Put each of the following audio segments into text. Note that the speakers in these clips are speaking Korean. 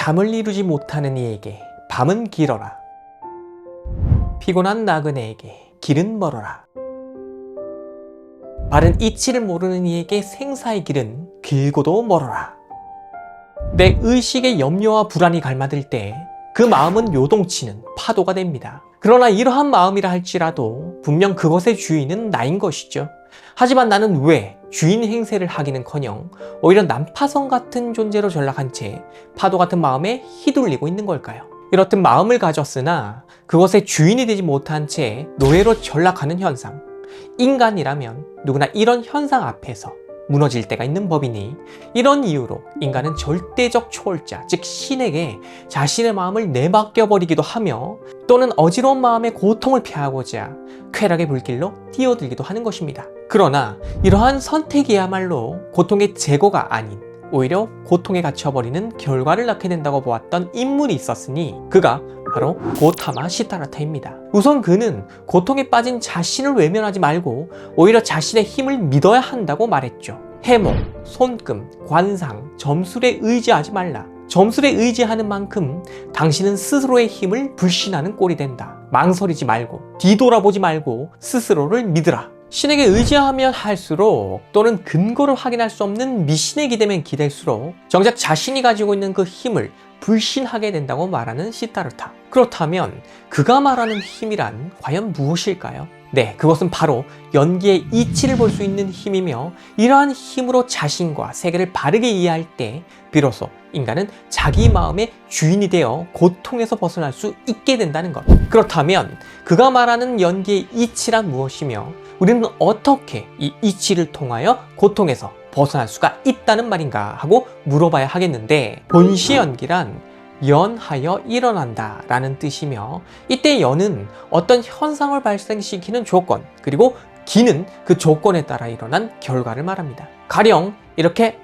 잠을 이루지 못하는 이에게 밤은 길어라. 피곤한 나그네에게 길은 멀어라. 바른 이치를 모르는 이에게 생사의 길은 길고도 멀어라. 내 의식의 염려와 불안이 갈마들 때 그 마음은 요동치는 파도가 됩니다. 그러나 이러한 마음이라 할지라도 분명 그것의 주인은 나인 것이죠. 하지만 나는 왜 주인 행세를 하기는커녕 오히려 난파선 같은 존재로 전락한 채 파도 같은 마음에 휘둘리고 있는 걸까요? 이렇듯 마음을 가졌으나 그것의 주인이 되지 못한 채 노예로 전락하는 현상. 인간이라면 누구나 이런 현상 앞에서 무너질 때가 있는 법이니, 이런 이유로 인간은 절대적 초월자, 즉 신에게 자신의 마음을 내맡겨버리기도 하며, 또는 어지러운 마음의 고통을 피하고자 쾌락의 불길로 뛰어들기도 하는 것입니다. 그러나 이러한 선택이야말로 고통의 제거가 아닌 오히려 고통에 갇혀버리는 결과를 낳게 된다고 보았던 인물이 있었으니 그가 바로 고타마 시타르타입니다. 우선 그는 고통에 빠진 자신을 외면하지 말고 오히려 자신의 힘을 믿어야 한다고 말했죠. 해몽, 손금, 관상, 점술에 의지하지 말라. 점술에 의지하는 만큼 당신은 스스로의 힘을 불신하는 꼴이 된다. 망설이지 말고 뒤돌아보지 말고 스스로를 믿으라. 신에게 의지하면 할수록, 또는 근거를 확인할 수 없는 미신에 기대면 기댈수록 정작 자신이 가지고 있는 그 힘을 불신하게 된다고 말하는 시타르타. 그렇다면 그가 말하는 힘이란 과연 무엇일까요? 네, 그것은 바로 연기의 이치를 볼 수 있는 힘이며, 이러한 힘으로 자신과 세계를 바르게 이해할 때 비로소 인간은 자기 마음의 주인이 되어 고통에서 벗어날 수 있게 된다는 것. 그렇다면 그가 말하는 연기의 이치란 무엇이며, 우리는 어떻게 이 이치를 통하여 고통에서 벗어날 수가 있다는 말인가 하고 물어봐야 하겠는데, 본시연기란 연하여 일어난다 라는 뜻이며, 이때 연은 어떤 현상을 발생시키는 조건, 그리고 기는 그 조건에 따라 일어난 결과를 말합니다. 가령 이렇게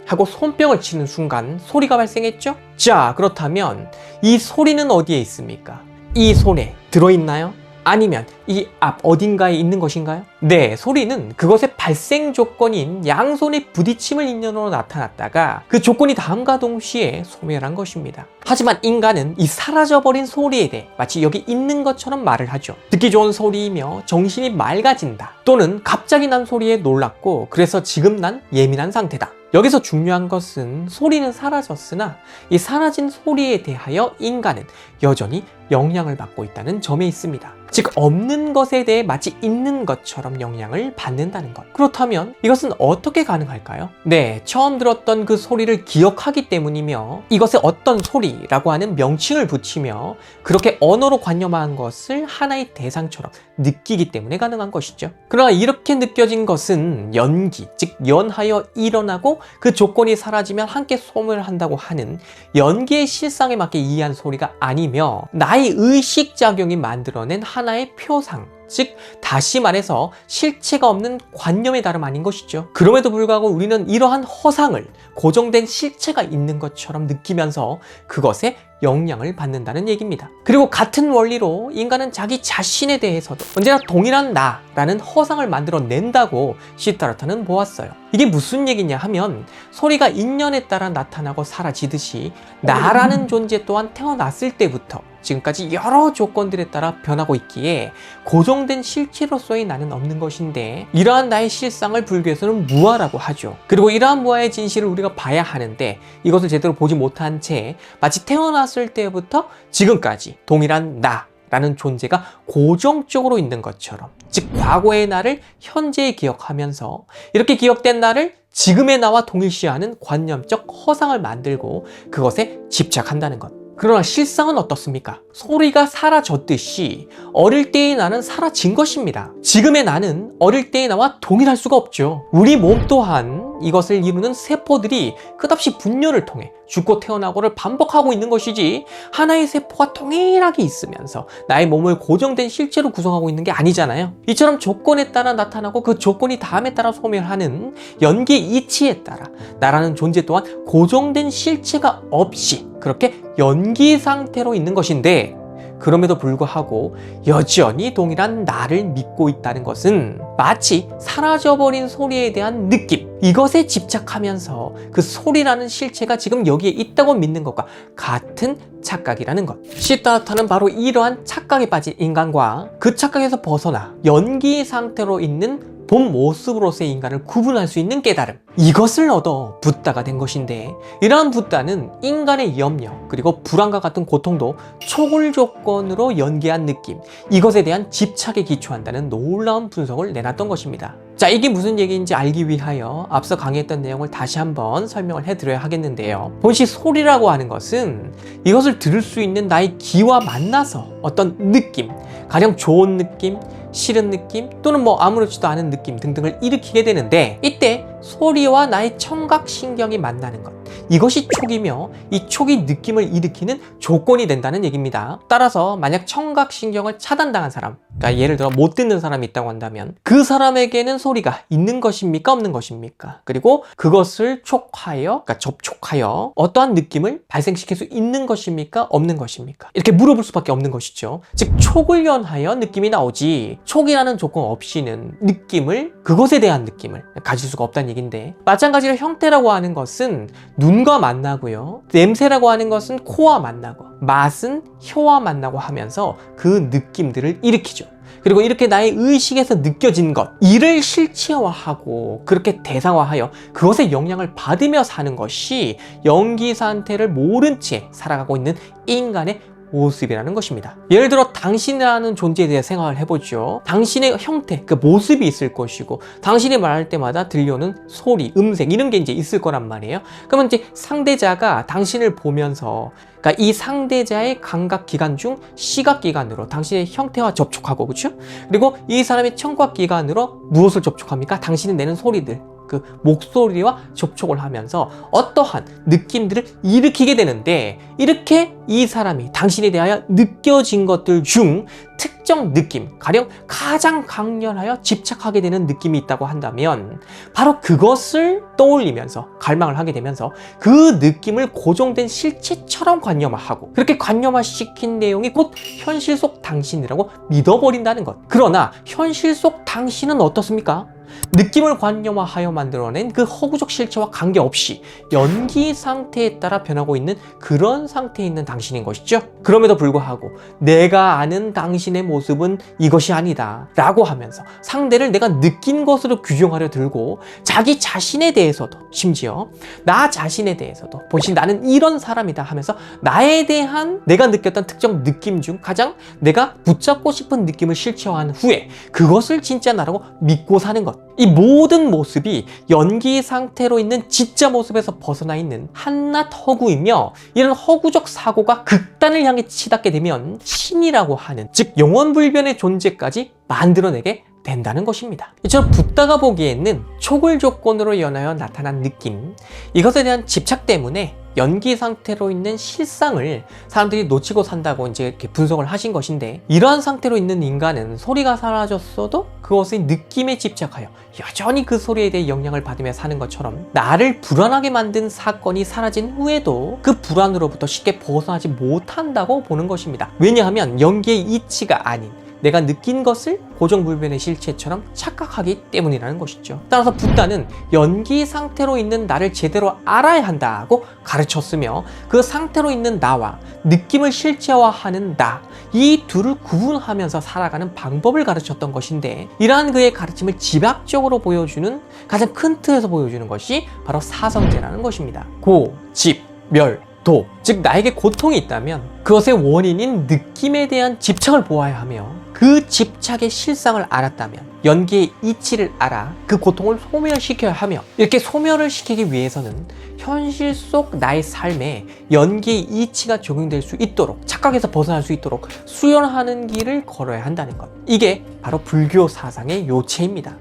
하고 손뼉을 치는 순간 소리가 발생했죠? 자, 그렇다면 이 소리는 어디에 있습니까? 이 손에 들어있나요? 아니면 이 앞 어딘가에 있는 것인가요? 네, 소리는 그것의 발생 조건인 양손의 부딪힘을 인연으로 나타났다가 그 조건이 다음과 동시에 소멸한 것입니다. 하지만 인간은 이 사라져버린 소리에 대해 마치 여기 있는 것처럼 말을 하죠. 듣기 좋은 소리이며 정신이 맑아진다, 또는 갑자기 난 소리에 놀랐고 그래서 지금 난 예민한 상태다. 여기서 중요한 것은 소리는 사라졌으나 이 사라진 소리에 대하여 인간은 여전히 영향을 받고 있다는 점에 있습니다. 즉, 없는 것에 대해 마치 있는 것처럼 영향을 받는다는 것. 그렇다면 이것은 어떻게 가능할까요? 네, 처음 들었던 그 소리를 기억하기 때문이며, 이것에 어떤 소리라고 하는 명칭을 붙이며 그렇게 언어로 관념한 것을 하나의 대상처럼 느끼기 때문에 가능한 것이죠. 그러나 이렇게 느껴진 것은 연기, 즉 연하여 일어나고 그 조건이 사라지면 함께 소멸한다고 하는 연기의 실상에 맞게 이해한 소리가 아니며, 나의 의식작용이 만들어낸 하나의 표상, 즉 다시 말해서 실체가 없는 관념의 다름 아닌 것이죠. 그럼에도 불구하고 우리는 이러한 허상을 고정된 실체가 있는 것처럼 느끼면서 그것에 영향을 받는다는 얘기입니다. 그리고 같은 원리로 인간은 자기 자신에 대해서도 언제나 동일한 나라는 허상을 만들어낸다고 시타르타는 보았어요. 이게 무슨 얘기냐 하면, 소리가 인연에 따라 나타나고 사라지듯이 나라는 존재 또한 태어났을 때부터 지금까지 여러 조건들에 따라 변하고 있기에 고정된 실체로서의 나는 없는 것인데, 이러한 나의 실상을 불교에서는 무아라고 하죠. 그리고 이러한 무아의 진실을 우리가 봐야 하는데, 이것을 제대로 보지 못한 채 마치 태어났을 때부터 지금까지 동일한 나라는 존재가 고정적으로 있는 것처럼, 즉 과거의 나를 현재에 기억하면서 이렇게 기억된 나를 지금의 나와 동일시하는 관념적 허상을 만들고 그것에 집착한다는 것. 그러나 실상은 어떻습니까? 소리가 사라졌듯이 어릴 때의 나는 사라진 것입니다. 지금의 나는 어릴 때의 나와 동일할 수가 없죠. 우리 몸 또한 이것을 이루는 세포들이 끝없이 분열을 통해 죽고 태어나고를 반복하고 있는 것이지, 하나의 세포가 동일하게 있으면서 나의 몸을 고정된 실체로 구성하고 있는 게 아니잖아요. 이처럼 조건에 따라 나타나고 그 조건이 다음에 따라 소멸하는 연기의 이치에 따라 나라는 존재 또한 고정된 실체가 없이 그렇게 연기 상태로 있는 것인데, 그럼에도 불구하고 여전히 동일한 나를 믿고 있다는 것은 마치 사라져버린 소리에 대한 느낌, 이것에 집착하면서 그 소리라는 실체가 지금 여기에 있다고 믿는 것과 같은 착각이라는 것. 시타르타는 바로 이러한 착각에 빠진 인간과 그 착각에서 벗어나 연기 상태로 있는 본 모습으로서의 인간을 구분할 수 있는 깨달음, 이것을 얻어 붓다가 된 것인데, 이러한 붓다는 인간의 염려 그리고 불안과 같은 고통도 초골 조건으로 연기한 느낌, 이것에 대한 집착에 기초한다는 놀라운 분석을 내놨던 것입니다. 자, 이게 무슨 얘기인지 알기 위하여 앞서 강의했던 내용을 다시 한번 설명을 해드려야 하겠는데요. 본시 소리라고 하는 것은 이것을 들을 수 있는 나의 귀와 만나서 어떤 느낌, 가령 좋은 느낌, 싫은 느낌, 또는 아무렇지도 않은 느낌 등등을 일으키게 되는데, 이때 소리와 나의 청각신경이 만나는 것, 이것이 촉이며 이 촉이 느낌을 일으키는 조건이 된다는 얘기입니다. 따라서 만약 청각신경을 차단당한 사람, 그러니까 예를 들어 못 듣는 사람이 있다고 한다면 그 사람에게는 소리가 있는 것입니까 없는 것입니까? 그리고 그것을 촉하여, 그러니까 접촉하여 어떠한 느낌을 발생시킬 수 있는 것입니까 없는 것입니까? 이렇게 물어볼 수밖에 없는 것이죠. 즉 촉을 연하여 느낌이 나오지, 촉이라는 조건 없이는 느낌을, 그것에 대한 느낌을 가질 수가 없다는 얘기인데, 마찬가지로 형태라고 하는 것은 눈과 만나고요, 냄새라고 하는 것은 코와 만나고, 맛은 혀와 만나고 하면서 그 느낌들을 일으키죠. 그리고 이렇게 나의 의식에서 느껴진 것, 이를 실체화하고 그렇게 대상화하여 그것의 영향을 받으며 사는 것이 연기 상태를 모른 채 살아가고 있는 인간의 모습이라는 것입니다. 예를 들어 당신이라는 존재에 대해 생각을 해보죠. 당신의 형태, 그 모습이 있을 것이고, 당신이 말할 때마다 들려오는 소리, 음색, 이런 게 이제 있을 거란 말이에요. 그러면 이제 상대자가 당신을 보면서, 그러니까 이 상대자의 감각기관 중 시각기관으로 당신의 형태와 접촉하고, 그렇죠? 그리고 이 사람의 청각기관으로 무엇을 접촉합니까? 당신이 내는 소리들, 그 목소리와 접촉을 하면서 어떠한 느낌들을 일으키게 되는데, 이렇게 이 사람이 당신에 대하여 느껴진 것들 중 특정 느낌, 가령 가장 강렬하여 집착하게 되는 느낌이 있다고 한다면, 바로 그것을 떠올리면서 갈망을 하게 되면서 그 느낌을 고정된 실체처럼 관념화하고, 그렇게 관념화시킨 내용이 곧 현실 속 당신이라고 믿어버린다는 것. 그러나 현실 속 당신은 어떻습니까? 느낌을 관념화하여 만들어낸 그 허구적 실체와 관계없이 연기 상태에 따라 변하고 있는 그런 상태에 있는 당신인 것이죠. 그럼에도 불구하고 내가 아는 당신의 모습은 이것이 아니다 라고 하면서 상대를 내가 느낀 것으로 규정하려 들고, 자기 자신에 대해서도, 심지어 나 자신에 대해서도 본신 나는 이런 사람이다 하면서 나에 대한 내가 느꼈던 특정 느낌 중 가장 내가 붙잡고 싶은 느낌을 실체화한 후에 그것을 진짜 나라고 믿고 사는 것, 이 모든 모습이 연기 상태로 있는 진짜 모습에서 벗어나 있는 한낱 허구이며, 이런 허구적 사고가 극단을 향해 치닫게 되면 신이라고 하는, 즉 영원불변의 존재까지 만들어내게 된다는 것입니다. 이처럼 붓다가 보기에는 촉을 조건으로 연하여 나타난 느낌, 이것에 대한 집착 때문에 연기 상태로 있는 실상을 사람들이 놓치고 산다고 이제 이렇게 분석을 하신 것인데, 이러한 상태로 있는 인간은 소리가 사라졌어도 그것의 느낌에 집착하여 여전히 그 소리에 대해 영향을 받으며 사는 것처럼, 나를 불안하게 만든 사건이 사라진 후에도 그 불안으로부터 쉽게 벗어나지 못한다고 보는 것입니다. 왜냐하면 연기의 이치가 아닌 내가 느낀 것을 고정불변의 실체처럼 착각하기 때문이라는 것이죠. 따라서 붓다는 연기 상태로 있는 나를 제대로 알아야 한다고 가르쳤으며, 그 상태로 있는 나와 느낌을 실체화하는 나, 이 둘을 구분하면서 살아가는 방법을 가르쳤던 것인데, 이러한 그의 가르침을 집약적으로 보여주는, 가장 큰 틀에서 보여주는 것이 바로 사성제라는 것입니다. 고, 집, 멸, 도, 즉 나에게 고통이 있다면 그것의 원인인 느낌에 대한 집착을 보아야 하며, 그 집착의 실상을 알았다면 연기의 이치를 알아 그 고통을 소멸시켜야 하며, 이렇게 소멸을 시키기 위해서는 현실 속 나의 삶에 연기의 이치가 적용될 수 있도록, 착각에서 벗어날 수 있도록 수련하는 길을 걸어야 한다는 것, 이게 바로 불교 사상의 요체입니다.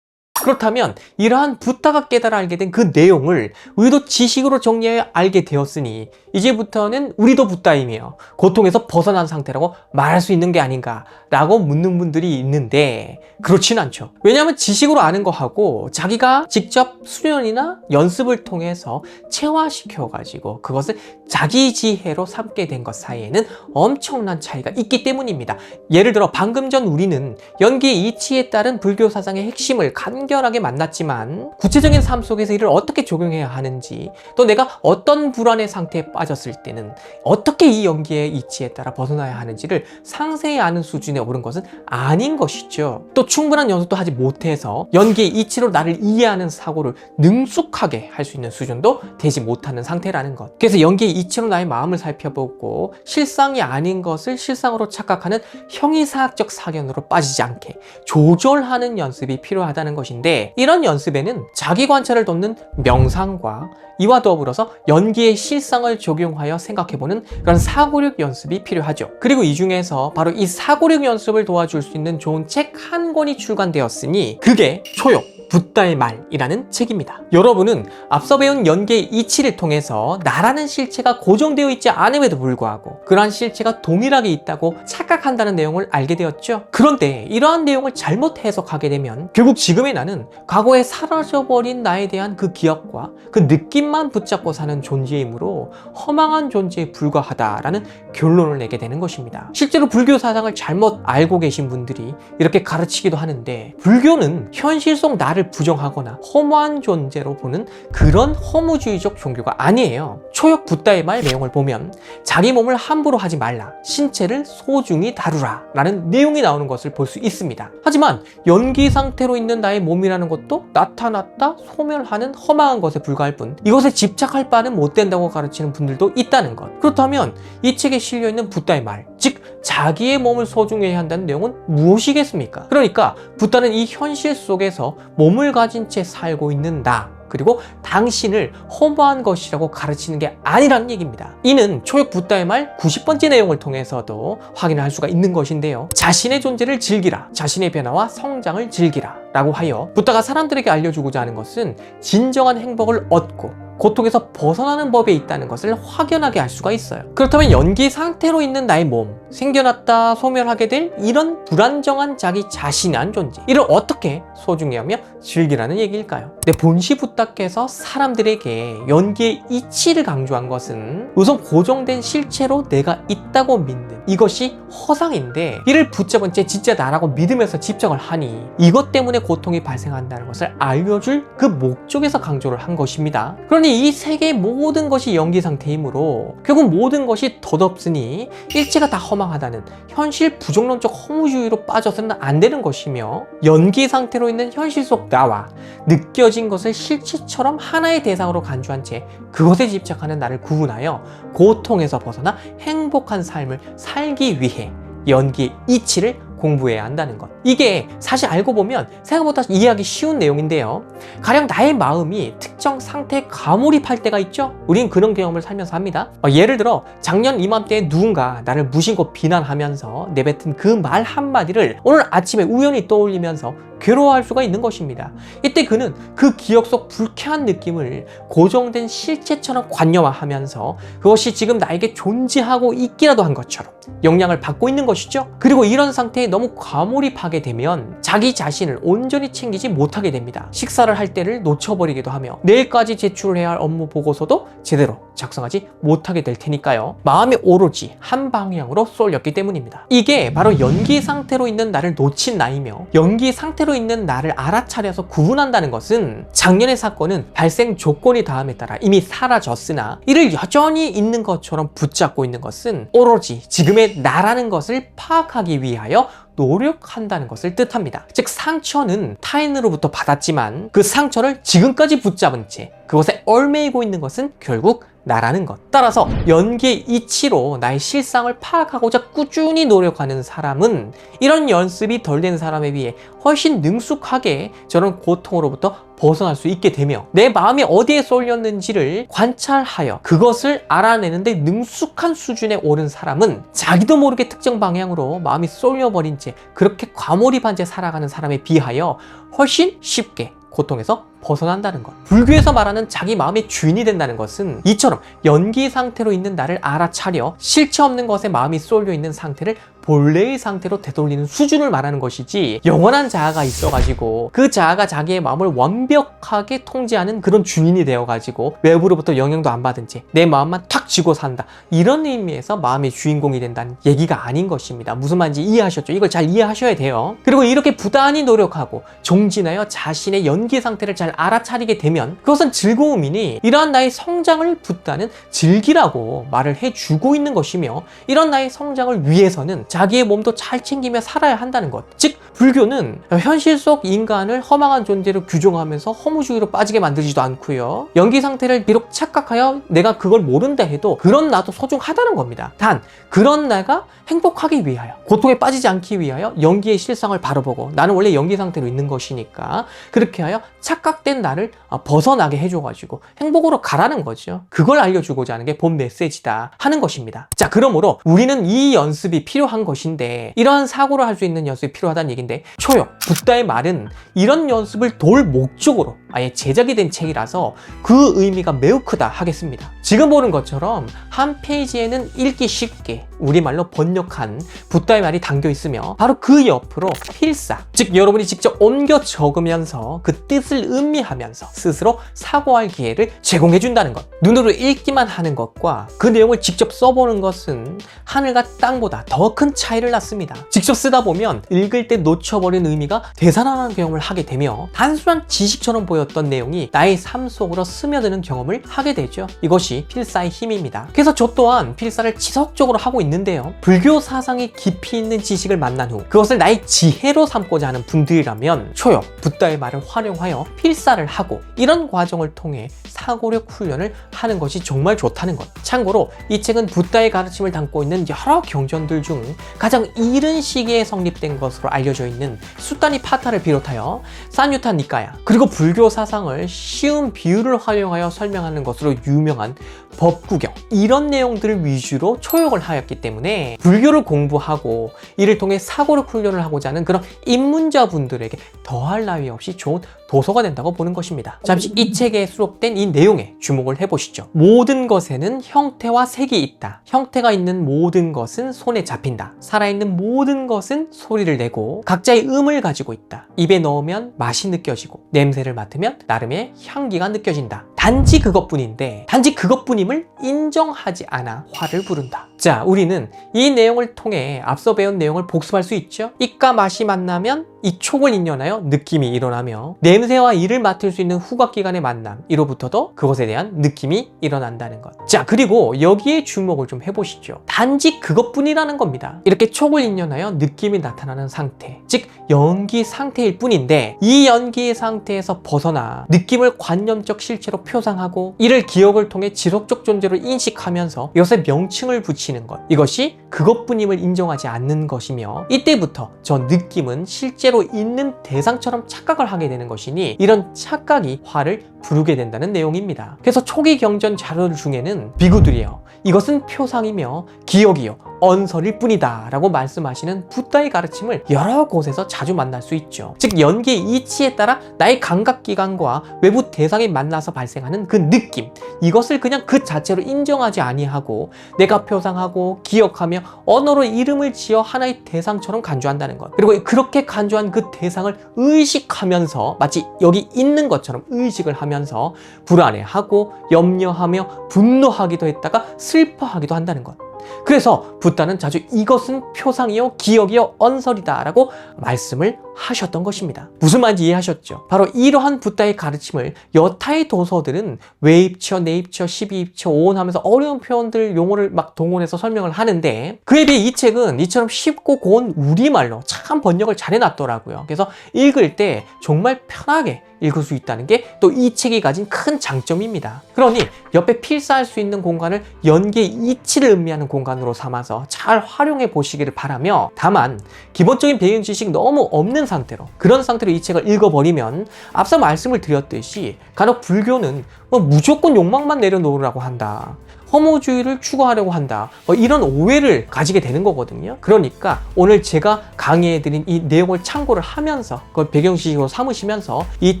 그렇다면 이러한 붓다가 깨달아 알게 된 그 내용을 우리도 지식으로 정리하여 알게 되었으니, 이제부터는 우리도 붓다이며 고통에서 벗어난 상태라고 말할 수 있는 게 아닌가 라고 묻는 분들이 있는데 그렇진 않죠. 왜냐하면 지식으로 아는 거하고 자기가 직접 수련이나 연습을 통해서 체화시켜가지고 그것을 자기 지혜로 삼게 된 것 사이에는 엄청난 차이가 있기 때문입니다. 예를 들어 방금 전 우리는 연기의 이치에 따른 불교 사상의 핵심을 간결하게 만났지만 구체적인 삶 속에서 이를 어떻게 적용해야 하는지, 또 내가 어떤 불안의 상태에 빠졌을 때는 어떻게 이 연기의 이치에 따라 벗어나야 하는지를 상세히 아는 수준에 오른 것은 아닌 것이죠. 또 충분한 연습도 하지 못해서 연기의 이치로 나를 이해하는 사고를 능숙하게 할 수 있는 수준도 되지 못하는 상태라는 것. 그래서 연기의 이치로 나의 마음을 살펴보고 실상이 아닌 것을 실상으로 착각하는 형이사학적 사견으로 빠지지 않게 조절하는 연습이 필요하다는 것인데, 이런 연습에는 자기 관찰을 돕는 명상과 이와 더불어서 연기의 실상을 적용하여 생각해보는 그런 사고력 연습이 필요하죠. 그리고 이 중에서 바로 이 사고력 연습을 도와줄 수 있는 좋은 책 한 권이 출간되었으니 그게 초욕 붓다의 말이라는 책입니다. 여러분은 앞서 배운 연기의 이치를 통해서 나라는 실체가 고정되어 있지 않음에도 불구하고 그러한 실체가 동일하게 있다고 착각한다는 내용을 알게 되었죠. 그런데 이러한 내용을 잘못 해석하게 되면 결국 지금의 나는 과거에 사라져버린 나에 대한 그 기억과 그 느낌만 붙잡고 사는 존재이므로 허망한 존재에 불과하다라는 결론을 내게 되는 것입니다. 실제로 불교 사상을 잘못 알고 계신 분들이 이렇게 가르치기도 하는데, 불교는 현실 속 나를 부정하거나 허무한 존재로 보는 그런 허무주의적 종교가 아니에요. 초욕 붓다의 말 내용을 보면 자기 몸을 함부로 하지 말라, 신체를 소중히 다루라 라는 내용이 나오는 것을 볼 수 있습니다. 하지만 연기 상태로 있는 나의 몸이라는 것도 나타났다 소멸하는 허망한 것에 불과할 뿐 이것에 집착할 바는 못 된다고 가르치는 분들도 있다는 것. 그렇다면 이 책에 실려있는 붓다의 말, 즉 자기의 몸을 소중히 해야 한다는 내용은 무엇이겠습니까? 그러니까 붓다는 이 현실 속에서 몸을 가진 채 살고 있는 나, 그리고 당신을 허무한 것이라고 가르치는 게 아니라는 얘기입니다. 이는 초욕 붓다의 말 90번째 내용을 통해서도 확인할 수가 있는 것인데요. 자신의 존재를 즐기라, 자신의 변화와 성장을 즐기라 라고 하여 붓다가 사람들에게 알려주고자 하는 것은 진정한 행복을 얻고 고통에서 벗어나는 법에 있다는 것을 확연하게 알 수가 있어요. 그렇다면 연기 상태로 있는 나의 몸, 생겨났다 소멸하게 될 이런 불안정한 자기 자신이란 존재, 이를 어떻게 소중히 하며 즐기라는 얘기일까요? 내 본시 붓다께서 사람들에게 연기의 이치를 강조한 것은 우선 고정된 실체로 내가 있다고 믿는 이것이 허상인데, 이를 붙잡은 채 진짜 나라고 믿으면서 집착을 하니 이것 때문에 고통이 발생한다는 것을 알려줄 그 목적에서 강조를 한 것입니다. 그러니 이 세계의 모든 것이 연기 상태이므로 결국 모든 것이 덧없으니 일체가 다 허망하다는 현실 부정론적 허무주의로 빠져서는 안 되는 것이며, 연기 상태로 있는 현실 속 나와 느껴진 것을 실체처럼 하나의 대상으로 간주한 채 그것에 집착하는 나를 구분하여 고통에서 벗어나 행복한 삶을 살기 위해 연기의 이치를 공부해야 한다는 것. 이게 사실 알고 보면 생각보다 이해하기 쉬운 내용인데요. 가령 나의 마음이 특정 상태에 과몰입할 때가 있죠. 우린 그런 경험을 살면서 합니다. 예를 들어 작년 이맘때에 누군가 나를 무심코 비난하면서 내뱉은 그 말 한마디를 오늘 아침에 우연히 떠올리면서 괴로워할 수가 있는 것입니다. 이때 그는 그 기억 속 불쾌한 느낌을 고정된 실체처럼 관념화하면서 그것이 지금 나에게 존재하고 있기라도 한 것처럼 영향을 받고 있는 것이죠. 그리고 이런 상태에 너무 과몰입하게 되면 자기 자신을 온전히 챙기지 못하게 됩니다. 식사를 할 때를 놓쳐버리기도 하며 내일까지 제출을 해야 할 업무 보고서도 제대로 작성하지 못하게 될 테니까요. 마음이 오로지 한 방향으로 쏠렸기 때문입니다. 이게 바로 연기 상태로 있는 나를 놓친 나이며, 연기 상태로 있는 나를 알아차려서 구분한다는 것은 작년의 사건은 발생 조건이 다음에 따라 이미 사라졌으나 이를 여전히 있는 것처럼 붙잡고 있는 것은 오로지 지금의 나라는 것을 파악하기 위하여 노력한다는 것을 뜻합니다. 즉 상처는 타인으로부터 받았지만 그 상처를 지금까지 붙잡은 채 그것에 얽매이고 있는 것은 결국 나라는 것. 따라서 연기의 이치로 나의 실상을 파악하고자 꾸준히 노력하는 사람은 이런 연습이 덜 된 사람에 비해 훨씬 능숙하게 저런 고통으로부터 벗어날 수 있게 되며, 내 마음이 어디에 쏠렸는지를 관찰하여 그것을 알아내는데 능숙한 수준에 오른 사람은 자기도 모르게 특정 방향으로 마음이 쏠려버린 채 그렇게 과몰입한 채 살아가는 사람에 비하여 훨씬 쉽게 고통에서 벗어난다는 것. 불교에서 말하는 자기 마음의 주인이 된다는 것은 이처럼 연기 상태로 있는 나를 알아차려 실체 없는 것에 마음이 쏠려 있는 상태를 본래의 상태로 되돌리는 수준을 말하는 것이지, 영원한 자아가 있어가지고 그 자아가 자기의 마음을 완벽하게 통제하는 그런 주인이 되어가지고 외부로부터 영향도 안 받은 채 내 마음만 탁 쥐고 산다, 이런 의미에서 마음의 주인공이 된다는 얘기가 아닌 것입니다. 무슨 말인지 이해하셨죠? 이걸 잘 이해하셔야 돼요. 그리고 이렇게 부단히 노력하고 정진하여 자신의 연기 상태를 잘 알아차리게 되면 그것은 즐거움이니 이러한 나의 성장을 붓다는 즐기라고 말을 해주고 있는 것이며, 이런 나의 성장을 위해서는 자기의 몸도 잘 챙기며 살아야 한다는 것. 즉 불교는 현실 속 인간을 허망한 존재로 규정하면서 허무주의로 빠지게 만들지도 않고요, 연기 상태를 비록 착각하여 내가 그걸 모른다 해도 그런 나도 소중하다는 겁니다. 단 그런 나가 행복하기 위하여, 고통에 빠지지 않기 위하여 연기의 실상을 바로 보고 나는 원래 연기 상태로 있는 것이니까 그렇게 하여 착각된 나를 벗어나게 해줘가지고 행복으로 가라는 거죠. 그걸 알려주고자 하는 게 본 메시지다 하는 것입니다. 자, 그러므로 우리는 이 연습이 필요한 것인데, 이러한 사고를 할 수 있는 연습이 필요하다는 얘기인데, 초요, 붓다의 말은 이런 연습을 돌 목적으로 아예 제작이 된 책이라서 그 의미가 매우 크다 하겠습니다. 지금 보는 것처럼 한 페이지에는 읽기 쉽게 우리말로 번역한 붓다의 말이 담겨 있으며, 바로 그 옆으로 필사, 즉 여러분이 직접 옮겨 적으면서 그 뜻을 음미하면서 스스로 사고할 기회를 제공해 준다는 것. 눈으로 읽기만 하는 것과 그 내용을 직접 써보는 것은 하늘과 땅보다 더 큰 차이를 낳습니다. 직접 쓰다 보면 읽을 때 놓쳐버린 의미가 되살아나는 경험을 하게 되며, 단순한 지식처럼 보였던 내용이 나의 삶 속으로 스며드는 경험을 하게 되죠. 이것이 필사의 힘입니다. 그래서 저 또한 필사를 지속적으로 하고 있는데요, 불교 사상에 깊이 있는 지식을 만난 후 그것을 나의 지혜로 삼고자 하는 분들이라면 초요, 붓다의 말을 활용하여 필사를 하고 이런 과정을 통해 사고력 훈련을 하는 것이 정말 좋다는 것. 참고로 이 책은 붓다의 가르침을 담고 있는 여러 경전들 중 가장 이른 시기에 성립된 것으로 알려져 있는 수타니 파타를 비롯하여 산유타 니까야, 그리고 불교 사상을 쉬운 비유를 활용하여 설명하는 것으로 유명한 법구경, 이런 내용들을 위주로 초역을 하였기 때문에 불교를 공부하고 이를 통해 사고력 훈련을 하고자 하는 그런 입문자분들에게 더할 나위 없이 좋은 도서가 된다고 보는 것입니다. 잠시 이 책에 수록된 이 내용에 주목을 해보시죠. 모든 것에는 형태와 색이 있다. 형태가 있는 모든 것은 손에 잡힌다. 살아있는 모든 것은 소리를 내고 각자의 음을 가지고 있다. 입에 넣으면 맛이 느껴지고 냄새를 맡으면 나름의 향기가 느껴진다. 단지 그것뿐인데, 단지 그것뿐임을 인정하지 않아 화를 부른다. 자, 우리는 이 내용을 통해 앞서 배운 내용을 복습할 수 있죠. 입과 맛이 만나면 이 촉을 인연하여 느낌이 일어나며, 냄새와 이를 맡을 수 있는 후각기관의 만남, 이로부터도 그것에 대한 느낌이 일어난다는 것. 자, 그리고 여기에 주목을 좀 해보시죠. 단지 그것뿐이라는 겁니다. 이렇게 촉을 인연하여 느낌이 나타나는 상태, 즉 연기 상태일 뿐인데, 이 연기 상태에서 벗어나 느낌을 관념적 실체로 표상하고 이를 기억을 통해 지속적 존재로 인식하면서 이것에 명칭을 붙이는 것, 이것이 그것뿐임을 인정하지 않는 것이며, 이때부터 저 느낌은 실제로 있는 대상처럼 착각을 하게 되는 것이니 이런 착각이 화를 부르게 된다는 내용입니다. 그래서 초기 경전 자료 중에는 비구들이요, 이것은 표상이며 기억이요 언설일 뿐이다 라고 말씀하시는 붓다의 가르침을 여러 곳에서 자주 만날 수 있죠. 즉 연기의 이치에 따라 나의 감각기관과 외부 대상이 만나서 발생하는 그 느낌, 이것을 그냥 그 자체로 인정하지 아니하고 내가 표상하고 기억하며 언어로 이름을 지어 하나의 대상처럼 간주한다는 것. 그리고 그렇게 간주한 그 대상을 의식하면서 마치 여기 있는 것처럼 의식을 하면서 불안해하고 염려하며 분노하기도 했다가 슬퍼하기도 한다는 것. 그래서 붓다는 자주 이것은 표상이요 기억이요 언설이다 라고 말씀을 하셨던 것입니다. 무슨 말인지 이해하셨죠? 바로 이러한 붓다의 가르침을 여타의 도서들은 외입처, 내입처, 십이입처, 오온하면서 어려운 표현들, 용어를 막 동원해서 설명을 하는데, 그에 비해 이 책은 이처럼 쉽고 고운 우리말로 참 번역을 잘 해놨더라고요. 그래서 읽을 때 정말 편하게 읽을 수 있다는 게 또 이 책이 가진 큰 장점입니다. 그러니 옆에 필사할 수 있는 공간을 연기의 이치를 의미하는 공간으로 삼아서 잘 활용해 보시기를 바라며, 다만 기본적인 배운 지식 너무 없는 상태로, 그런 상태로 이 책을 읽어버리면 앞서 말씀을 드렸듯이 간혹 불교는 무조건 욕망만 내려놓으라고 한다, 허무주의를 추구하려고 한다, 이런 오해를 가지게 되는 거거든요. 그러니까 오늘 제가 강의해드린 이 내용을 참고를 하면서 그걸 배경지식으로 삼으시면서 이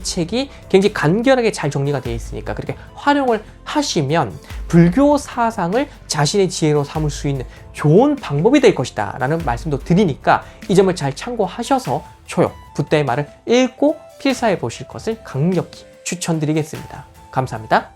책이 굉장히 간결하게 잘 정리가 되어 있으니까 그렇게 활용을 하시면 불교 사상을 자신의 지혜로 삼을 수 있는 좋은 방법이 될 것이다 라는 말씀도 드리니까 이 점을 잘 참고하셔서 초용, 붓다의 말을 읽고 필사해 보실 것을 강력히 추천드리겠습니다. 감사합니다.